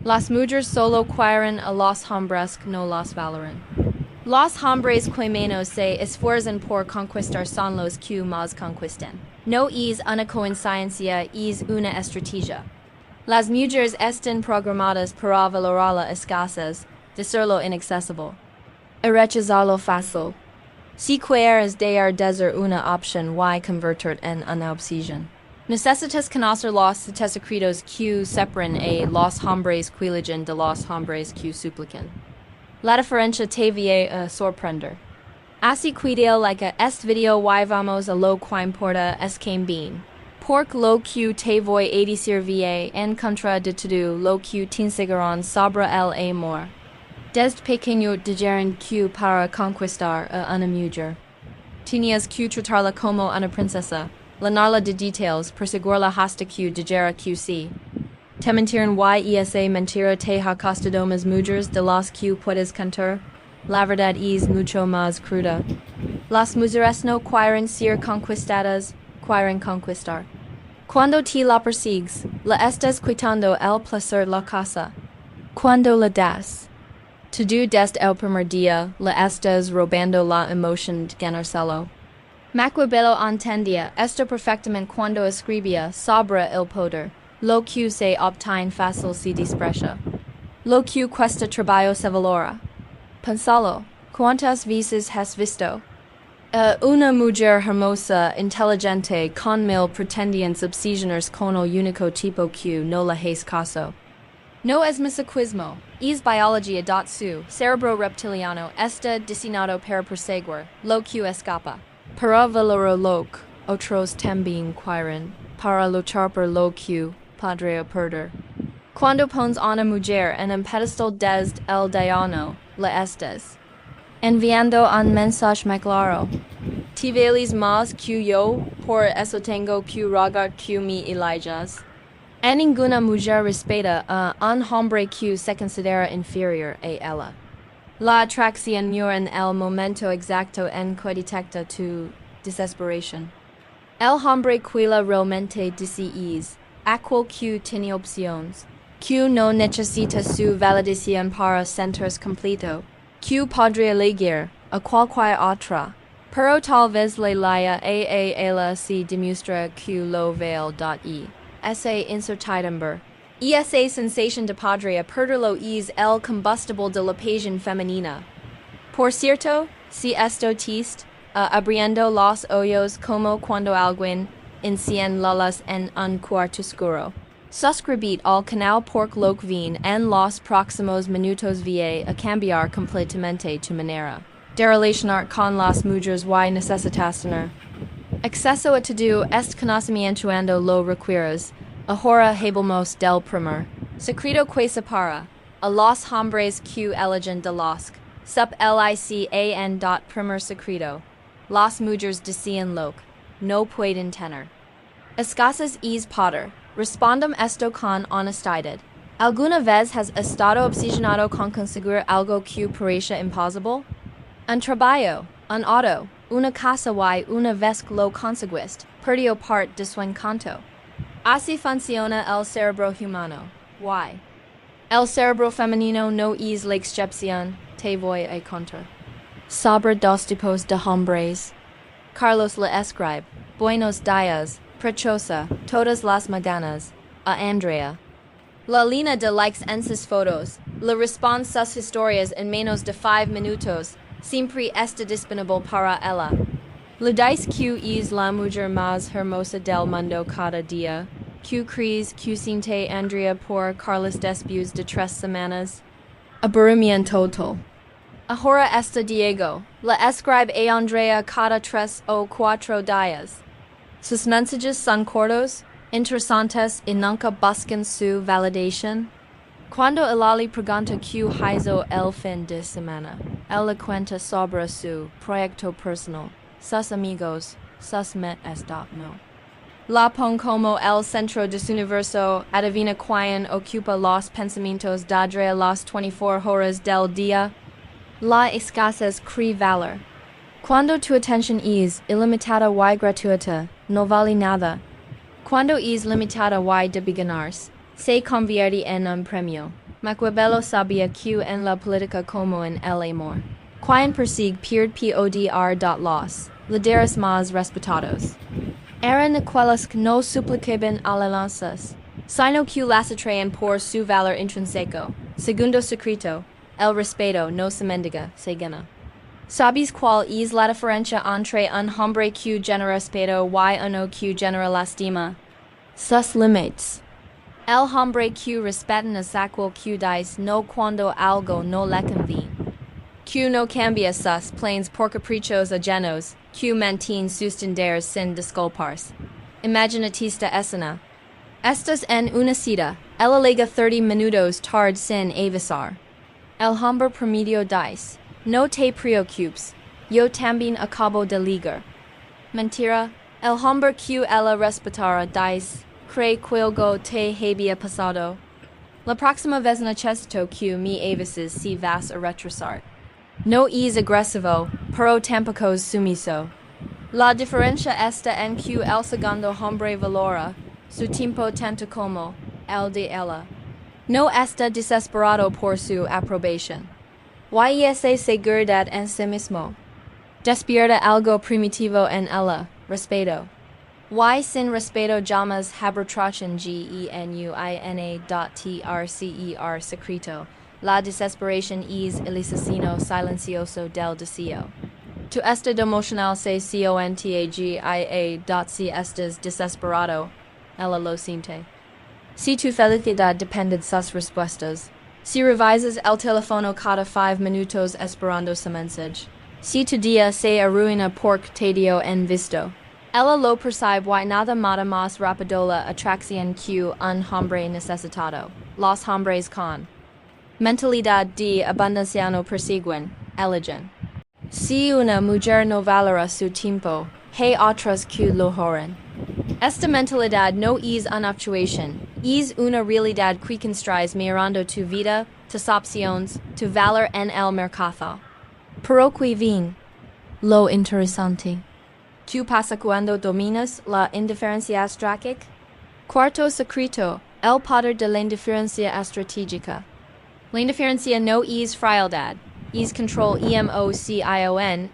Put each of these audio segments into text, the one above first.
Las mujeres solo quieren a los hombres no los valoran. Los hombres que menos se esfuerzan por conquistar son los que más conquistan. No es una coincidencia, es una estrategia. Las mujeres están programadas para valorarlo escasas, decirlo inaccesible, y rechazarlo fácil. Si quieres ser una opción y convertir en una obsesión. Necesitas conocer los secretos que separan a los hombres que eligen de los hombres que suplican. La diferencia te va a sorprender. Así que like este video y vamos a lo que importa es que bien. Porque lo que te voy a decir va en contra de todo lo que te enseñaron sobre el amor. Desde pequeño dijeron que para conquistar a una mujer tenías que tratarla como una princesa, llenarla de detalles, perseguirla hasta que dijera que sí. Te mentiran y esa mentira te ha costado más mujeres de las que puedes contar. La verdad es mucho más cruda. Las mujeres no quieren ser conquistadas, quieren conquistar. Cuando te la persigues, la estás quitando el placer la casa. Cuando la das, todo desde el primer día, la estás robando la emoción de ganárselo. Maquiavelo entendía esto perfectamente cuando escribía sobre el poder. Lo que se obtiene fácil se desprecia. Lo que cuesta trabajo se valora. Pensalo, ¿cuántas veces has visto una mujer hermosa, inteligente, con mil pretendientes obsesioners con el único tipo que no le hace caso? No es masoquismo, es biología. Su cerebro reptiliano está diseñado para perseguir lo que escapa. Para valorar lo que otros también quieren, para luchar por lo que podría perder. Cuando pones a una mujer en un pedestal desde el diano, la estás enviando un mensaje muy claro. Te vales más que yo, por eso tengo que rogar que me elijas. A ninguna mujer respeta a un hombre que se considera inferior a ella. La atracción mura en el momento exacto en que detecta tu desesperación. El hombre que la realmente deseas, aquel que tiene opciones, que no necesita su validación para sentirse completo, que podría elegir a cualquier otra, pero tal vez le laya a ella se demuestra que lo vale. Esa incertidumbre y esa sensación de podría perderlo es el combustible de la pasión femenina. Por cierto, si esto te abriendo los ojos como cuando alguien enciende luces en un cuarto oscuro. Suscribid al canal porque lo que viene en los próximos minutos va a cambiar completamente tu manera de relacionar con las mujeres y necesitas tener acceso a todo este conocimiento cuando lo requieres. Ahora hablamos del primer secreto que separa a los hombres que eligen de los que suplican. Primer secreto. Las mujeres desean lo que no pueden tener. Escasas es poder. Respondam esto con honestidad. ¿Alguna vez has estado obsesionado con conseguir algo que parecía imposible? Un trabajo, un auto, una casa y una vez que lo conseguiste, perdió parte de su encanto. Así funciona el cerebro humano. Why? El cerebro femenino no es la excepción, te voy a contar. Sobre dos tipos de hombres. Carlos le escribe, buenos días, preciosa, todas las mañanas, a Andrea. La línea de likes en sus fotos, le responde sus historias en menos de 5 minutos, siempre está disponible para ella. Le dice que es la mujer más hermosa del mundo cada día. Que crees que siente Andrea por Carlos después de 3 semanas? Aburrimiento total. Ahora está Diego. Le escribe a Andrea cada 3 o 4 días. Sus mensajes son cortos, interesantes y nunca buscan su validación. Cuando ella le pregunta qué hizo el fin de semana, él le cuenta sobre su proyecto personal, sus amigos, sus metas. No. La pone como el centro de su universo, adivina quién ocupa los pensamientos de Andrea las 24 horas del día. La escasez cree valor. Cuando tu atención es ilimitada y gratuita, no vale nada. Cuando es limitada y de beginners, se convierte en un premio. Maquiavelo sabía que en la política como en el amor. Quien persigue pierde podr. Los líderes más respetados eran aquellos que no suplicaban alabanzas, sino que las atraían por su valor intrínseco. Segundo secreto, el respeto no se mendiga, se gana. ¿Sabes cuál es la diferencia entre un hombre que genera respeto y uno que genera lastima? Sus límites. El hombre que respeta es aquel que dice no cuando algo no le conviene, que no cambia sus planes por caprichos ajenos, que mantiene sus tenderes sin disculparse. Imaginatista escena. Estás en una cita, ella llega 30 minutos tarde sin avisar. El hombre promedio dice, no te preocupes, yo también acabo de ligar. Mentira, el hombre que ella respetara dice, cree que algo te había pasado. La próxima vez necesito que me avises si vas a retrasar. No es agresivo, pero tampoco es sumiso. La diferencia está en que el segundo hombre valora su tiempo tanto como el de ella. No está desesperado por su aprobación. Y esa seguridad en sí mismo despierta algo primitivo en ella, respeto. Y sin respeto llamas habertrachen genuina.trcer secreto. La desesperación es el asesino silencioso del deseo. Tu estado emocional se contagia. Si estás desesperado, ella lo siente. Si tu felicidad depende de sus respuestas. Si revisas el teléfono cada 5 minutos esperando su mensaje. Si tu día se arruina porque te dio en visto. Ella lo percibe y nada mata más rápido la atracción que un hombre necesitado. Los hombres con mentalidad de abundancia no persiguen, eligen. Si una mujer no valora su tiempo, hay otras que lo harán. Esta mentalidad no es una actuación, es una realidad que construyes mirando tu vida, tus opciones, tu valor en el mercado. Pero que viene lo interesante. ¿Qué pasa cuando dominas la indiferencia estratégica? Cuarto secreto, el poder de la indiferencia estratégica. La indiferencia no es frialdad, es control emoción.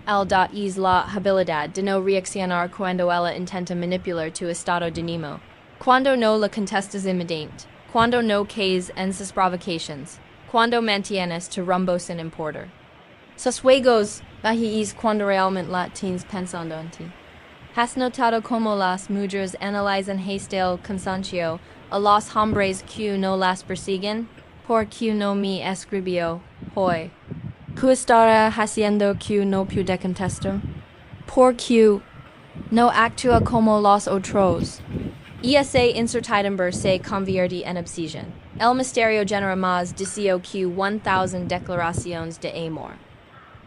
El dot es la habilidad de no reaccionar cuando ella intenta manipular tu estado de ánimo. Cuando no la contestas inmediatamente. Cuando no caes en sus provocations. Cuando mantienes tu rumbo sin importar. Sus juegos es cuando realmente la tienes pensando en ti. ¿Has notado cómo las mujeres analizan el cansancio a los hombres que no las persiguen? ¿Por qué no me escribió hoy? ¿Qué estará haciendo que no pude contestar? ¿Por qué no actúa como los otros? Y esa incertidumbre se convierte en obsesión. El misterio genera más deseo que 1000 declaraciones de amor.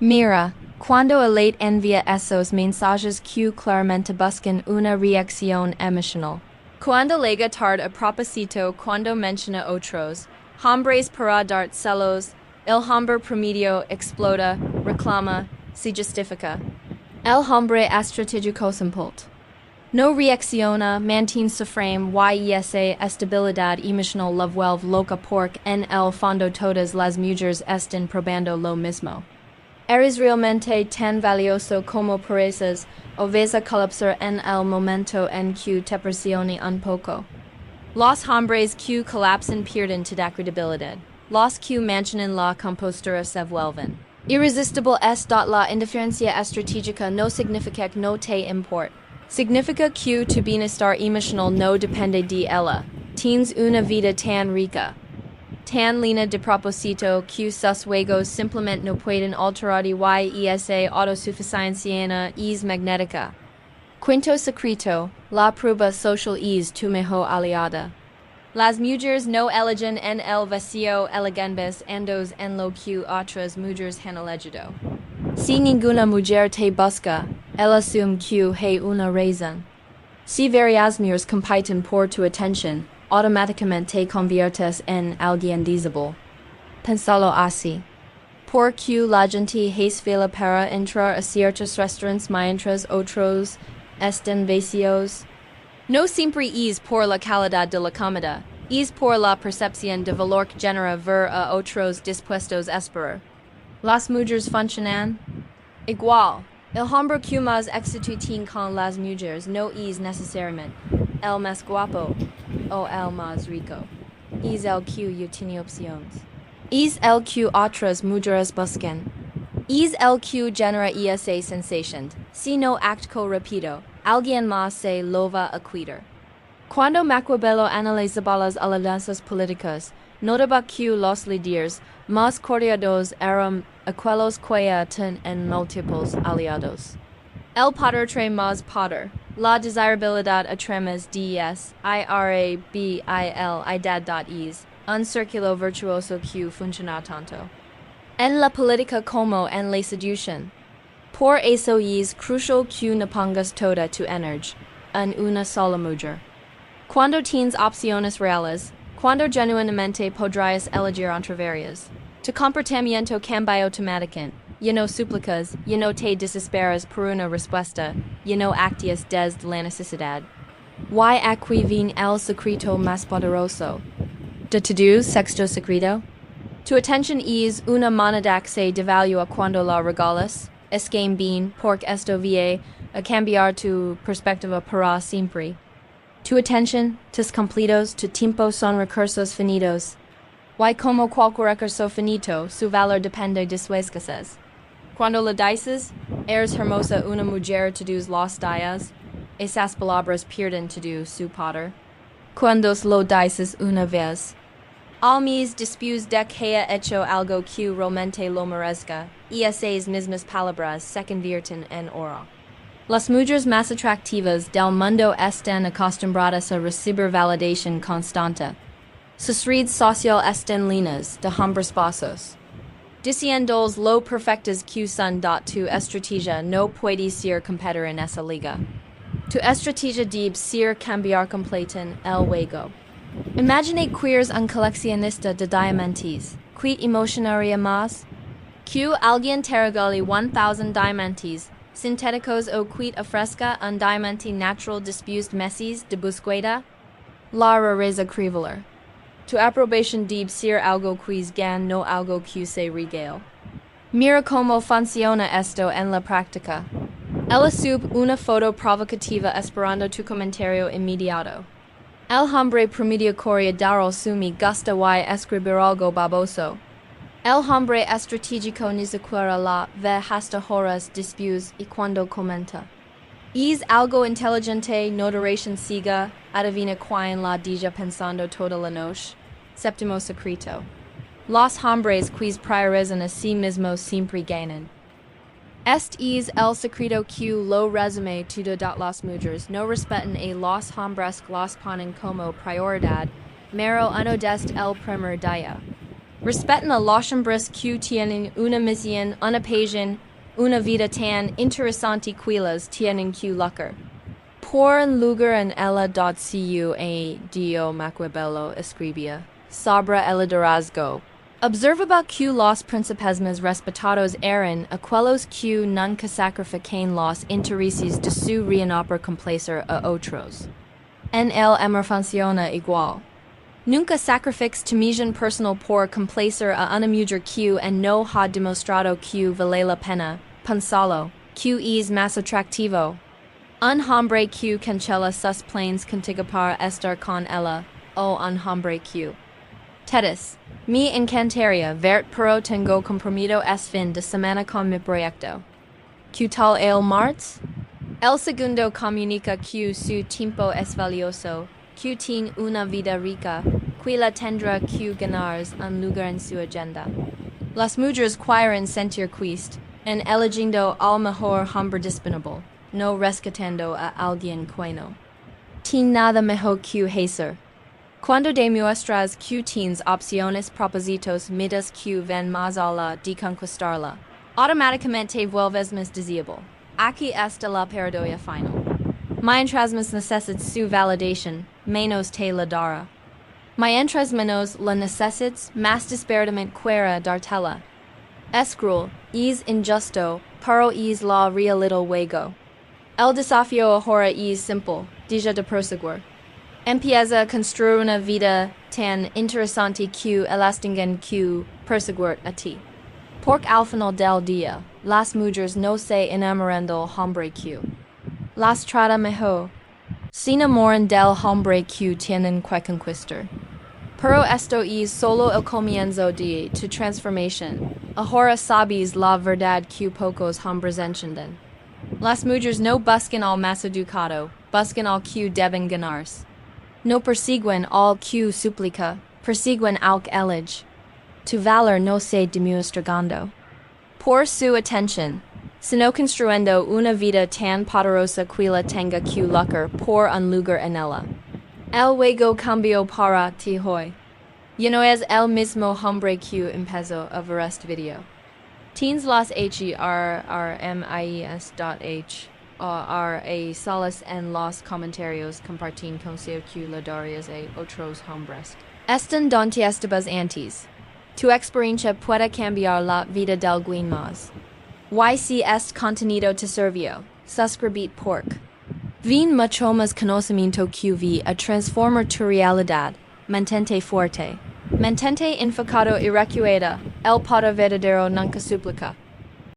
Mira, cuando el envía esos mensajes que claramente buscan una reacción emocional. Cuando llega tarde a propósito cuando menciona otros, hombres para dar celos, el hombre promedio explota, reclama, se justifica. El hombre estratégico simple. No reacciona, mantiene su frame y esa estabilidad emocional la vuelve loca porque en el fondo todas las mujeres están probando lo mismo. Eres realmente tan valioso como pareces o vas a colapsar en el momento en que te presione un poco. Los hombres que colapsan pierden toda credibilidad. Los que mantienen la compostura se vuelven. Irresistible es. La indiferencia estratégica no significa que no te importe. Significa que tu bienestar emocional no depende de ella. Tienes una vida tan rica, tan llena de propósito que sus juegos simplemente no pueden alterar y esa autosuficiencia es magnética. Quinto secreto, la prueba social es tu mejor aliada. Las mujeres no eligen en el vacío elegantes andos en lo que otras mujeres han elegido. Si ninguna mujer te busca, ella asume que hay una razón. Si varias mujeres compiten por tu atención, automáticamente te conviertes en alguien visible. Pensalo así. Porque la gente hace fila para entrar a ciertos restaurantes mientras otros están vacíos. No siempre es por la calidad de la comida, Es por la percepción de valor que genera ver a otros dispuestos a esperar. Las mujeres funcionan igual. El hombre que más éxito tiene con las mujeres no es necesariamente el más guapo o el más rico. Es el que yo tiene opciones. Es el que otras mujeres buscan. Es el que genera esa sensación. Si no acto rápido, alguien más se lo va a quitar. Cuando Maquiavelo analizaba las alianzas políticas, notaba que los líderes más cordiales eran aquellos que tenían múltiples aliados. El poder trae más poder. La desirabilidad atrae más desirabilidad.es, un círculo virtuoso que funciona tanto en la política como en la seducción. Por eso es crucial que no pongas toda tu energía en una sola mujer. Cuando tienes opciones reales, cuando genuinamente podrías elegir entre varias, tu comportamiento cambia automáticamente. Ya no suplicas, ya no te desesperas por una respuesta, ya no actúas desde la necesidad. Y aquí viene el secreto más poderoso. De tu sexto secreto? Tu atención es una moneda que se devalúa cuando la regalas. Es game bien, porque esto va a cambiar tu perspectiva para siempre. Tu atención, tus completos, tu tiempo son recursos finitos. Y como cualquier recurso finito, su valor depende de su escasez. Cuando le dices, eres hermosa una mujer todos los días, esas palabras pierden todo su poder. Cuando lo dices una vez, al mes después de que haya hecho algo que realmente lo merezca, y esas mismas palabras se convierten en oro. Las mujeres más atractivas del mundo están acostumbradas a recibir validación constante. Sus redes sociales están llenas de hombres pasos. Diciéndoles lo perfectas que son tu estrategia no puede ser competir en esa liga. Tu estrategia debe ser cambiar completamente el juego. Imagine queers un coleccionista de diamantes. ¿Qué emocionaría más? Que alguien te regale 1000 diamantes sintéticos o que ofrezca un diamante natural después de meses de búsqueda? La rareza criveler. Tu aprobación debe ser algo que es gan, no algo que se regale. Mira cómo funciona esto en la práctica. Ella sube una foto provocativa esperando tu comentario inmediato. El hombre promedio corre daryl sumi gusta y escribir algo baboso. El hombre estratégico ni siquiera la ve hasta horas después y cuando comenta. Es algo inteligente, no duration siga, adivina quién la deja pensando toda la noche. Séptimo secreto. Los hombres que priorizan a sí mismos siempre ganan. Este es el secreto que lo resume todo. Las mujeres no respetan a los hombres que los ponen como prioridad, mero uno desde el primer día. Respetan a los hombres que tienen una misión, una pasión, una vida tan interesante que las tienen que lucrar. Por un lugar en ella.cu a Dio Maquiavelo escribía sobre el liderazgo. Observaba que los príncipes más respetados eran aquellos que nunca sacrificaban los intereses de su reino para complacer a otros. En el amor funciona igual. Nunca sacrifiques tu misión personal por complacer a una mujer que no ha demostrado que vale la pena. Pensalo, que es más atractivo. Un hombre que cancela sus planes contigo para estar con ella, o un hombre que Tetis, me encantaría verte pero tengo compromiso este fin de semana con mi proyecto. ¿Qué tal el martes? El segundo comunica que su tiempo es valioso, que tiene una vida rica, que la tendrá que ganar un lugar en su agenda. Las mujeres quieren sentir quist, en eligiendo al mejor hombre disponible, no rescatando a alguien que no tiene nada mejor que hacer. Cuando demuestras que tienes opciones, propósitos, metas que van más allá de conquistarla, automáticamente vuelves más deseable. Aquí está la paradoja final. Mientras más necesitas su validación, menos te la dará. Mientras menos la necesitas, más desesperadamente quiera dártela. Es cruel, es injusto, pero es la realidad del juego. El desafío ahora es simple, deja de perseguir. Empieza a construir una vida tan interesante que elastingen que perseguir a ti. Porque al final del día, las mujeres no se enamoran del hombre que las trata mejor. Se enamoran del hombre que tienen que conquistar. Pero esto es solo el comienzo de tu transformación. Ahora sabes la verdad que pocos hombres entienden. Las mujeres no buscan al más educado, buscan al que deben ganarse. No persiguen al que suplica, persiguen al que elige. Tu valor no se demuestrando. Por su atención, sino construyendo una vida tan poderosa que la tenga que luchar por un lugar en ella. El juego cambió para ti hoy. Ya no es el mismo hombre que empezó a ver este video. Teens las HERRMIES.h salas en los comentarios compartin consejo que le darías a otros hombres. Están donde estabas antes. Tu experiencia puede cambiar la vida de alguien más. Si este contenido te sirvió, suscribite porque ven mucho más conocimiento que vi a transformar tu realidad. Mantente fuerte. Mantente enfocado y recuerda, el poder verdadero nunca suplica.